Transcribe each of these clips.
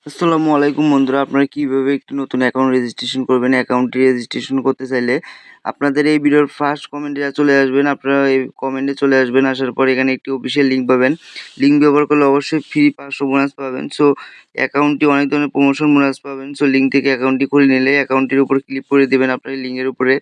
আসসালামু আলাইকুম বন্ধুরা, আপনারা কিভাবে একটি নতুন অ্যাকাউন্ট রেজিস্ট্রেশন করবেন। অ্যাকাউন্টটি রেজিস্ট্রেশন করতে চাইলে আপনাদের এই ভিডিওর ফার্স্ট কমেন্টে চলে আসবেন। আপনারা এই কমেন্টে চলে আসবেন, আসার পর এখানে একটি অফিসিয়াল লিঙ্ক পাবেন। লিঙ্ক ব্যবহার করলে অবশ্যই ফ্রি 500 বোনাস পাবেন। সো অ্যাকাউন্টটি অনেক ধরনের প্রমোশন বোনাস পাবেন। সো লিঙ্ক থেকে অ্যাকাউন্টটি খুলে নিলে অ্যাকাউন্টটির উপর ক্লিক করে দেবেন। আপনার লিঙ্কের উপরে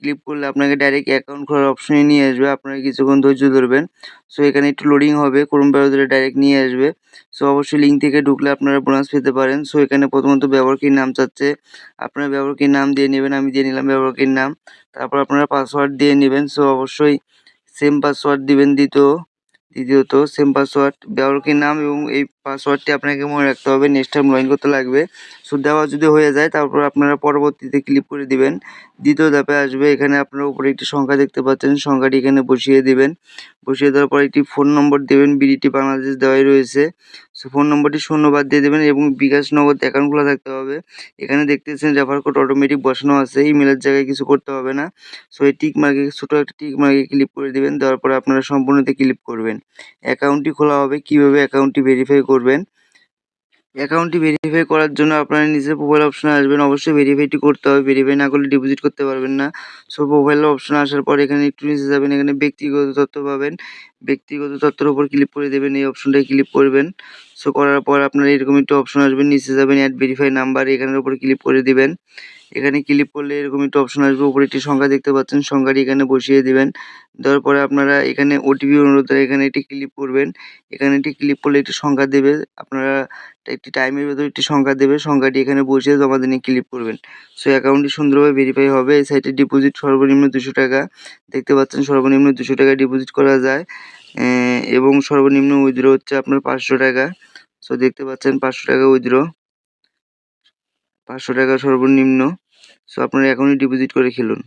ক্লিক করলে আপনাকে ডাইরেক্ট অ্যাকাউন্ট খোলার অপশনে নিয়ে আসবে। আপনারা কিছুক্ষণ ধৈর্য ধরবেন। সো এখানে একটু লোডিং হবে, ক্রোম ব্রাউজারে ডাইরেক্ট নিয়ে আসবে। সো অবশ্যই লিঙ্ক থেকে ঢুকলে আপনারা বোনাস পেতে পারেন। সো এখানে প্রথমত ব্যবহারকারীর নাম চাচ্ছে, আপনার ব্যবহারকারীর নাম দিয়ে নেবেন। আমি দিয়ে নিলাম ব্যবহারকারীর নাম। তারপর আপনারা পাসওয়ার্ড দিয়ে নেবেন। সো অবশ্যই সেম পাসওয়ার্ড দিবেন। দ্বিতীয়ত সেম পাসওয়ার্ড, ব্যবহারকারীর নাম এবং এই পাসওয়ার্ডটি আপনাকে মনে রাখতে হবে। নেক্সট টাইম লগ ইন করতে লাগবে। সো দেওয়া যদি হয়ে যায় তারপর আপনারা পরবর্তীতে ক্লিক করে দিবেন। দ্বিতীয় ধাপে আসবে, এখানে আপনারা উপরে একটি সংখ্যা দেখতে পাচ্ছেন, সংখ্যাটি এখানে বসিয়ে দিবেন। বসিয়ে দেওয়ার পর একটি ফোন নম্বর দেবেন, বিডিটি বাংলাদেশ দেওয়াই রয়েছে। সো ফোন নম্বরটি শূন্য বাদ দিয়ে দেবেন এবং বিকাশ নগদ অ্যাকাউন্ট খোলা থাকতে হবে। এখানে দেখতেছেন রেফার কোড অটোমেটিক বসানো আছে, ইমেলের জায়গায় কিছু করতে হবে না। সো এই টিক মার্কে, ছোটো একটা টিক মার্কে ক্লিক করে দিবেন। দেওয়ার পরে আপনারা সম্পূর্ণতে ক্লিক করবেন। অ্যাকাউন্টটি খোলা হবে। কিভাবে অ্যাকাউন্টটি ভেরিফাই করবেন? অ্যাকাউন্টটি ভেরিফাই করার জন্য আপনারা নিচে প্রোফাইল অপশনে আসবেন। অবশ্যই ভেরিফাইটি করতে হবে। ভেরিফাই না করলে ডিপোজিট করতে পারবেন না। সো প্রোফাইল অপশনে আসার পর এখানে একটু নিচে যাবেন, এখানে ব্যক্তিগত তথ্য পাবেন। ব্যক্তিগত তথ্যের উপর ক্লিক করে দেবেন, এই অপশনটায় ক্লিক করবেন। সো করার পর আপনারা এরকম একটি অপশন আসবেন, নিচে যাবেন অ্যাড ভেরিফাই নাম্বার, এখানের উপর ক্লিক করে দিবেন। এখানে ক্লিক করলে এরকম একটি অপশন আসবে, উপরে একটি সংখ্যা দেখতে পাচ্ছেন, সংখ্যাটি এখানে বসিয়ে দিবেন। দেওয়ার পরে আপনারা এখানে ওটিপি অনুরোধ, এখানে একটি ক্লিক করবেন। এখানে একটি ক্লিক করলে একটি সংখ্যা দেবে, আপনারা একটি টাইমের ভেতর একটি সংখ্যা দেবে, সংখ্যাটি এখানে বসিয়ে জমা দিয়ে ক্লিক করবেন। সো অ্যাকাউন্টটি সুন্দরভাবে ভেরিফাই হবে। এই সাইটে ডিপোজিট সর্বনিম্ন 200 টাকা দেখতে পাচ্ছেন, সর্বনিম্ন 200 টাকা ডিপোজিট করা যায় এবং সর্বনিম্ন উইথড্র হচ্ছে আপনার 500 টাকা। সো দেখতে পাচ্ছেন 500 টাকা উইথড্র, 500 টাকা সর্বনিম্ন। সো আপনারা এখনই ডিপোজিট করে খেলুন।